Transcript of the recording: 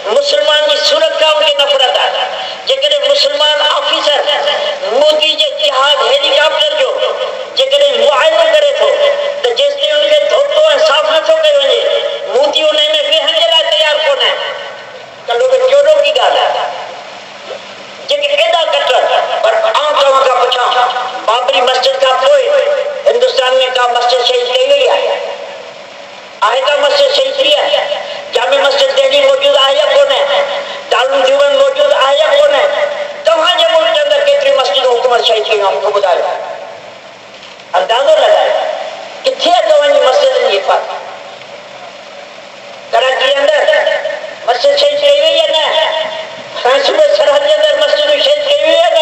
मुसलमान की सूरत का उनके नफरत आहे। जेकॾहिं मुसलमान ऑफिसर मोदी जे जहाज हेलीकॉप्टर जो जेकॾहिं मुआयनो करे थो त जेसिताईं उनखे धोतो ऐं साफ़ नथो कयो वञे मोदी उन में वेहण जे लाइ तयार कोन आहे। कल्हो बि कहिड़ो की ॻाल्हि आहे जेके एॾा कटर। पर आउं तव्हां खां पुछां, बाबरी मस्जिद खां पोइ हिंदुस्तान में का मस्जिद शहीद कई वई आहे? का मस्जिद शहीद थी आहे? जामे मस्जिद दिल्ली मौजूद आहे या कोन? दारुल देवबंद मौजूद आहे या कोन? तव्हांजे मुल्क जे अंदरि केतिरी मस्जिदूं हुकूमत शहीद कयूं आहे मूंखे ॿुधायो, अंदाज़ो लॻायो। किथे आहे तव्हांजी मस्जिदनि जी हिफ़ाज़त? कराची जे अंदरि मस्जिद शहीद कई वई आहे न? सूबे सरहद जे अंदरि मस्जिदूं शहीद कई वई आहे न?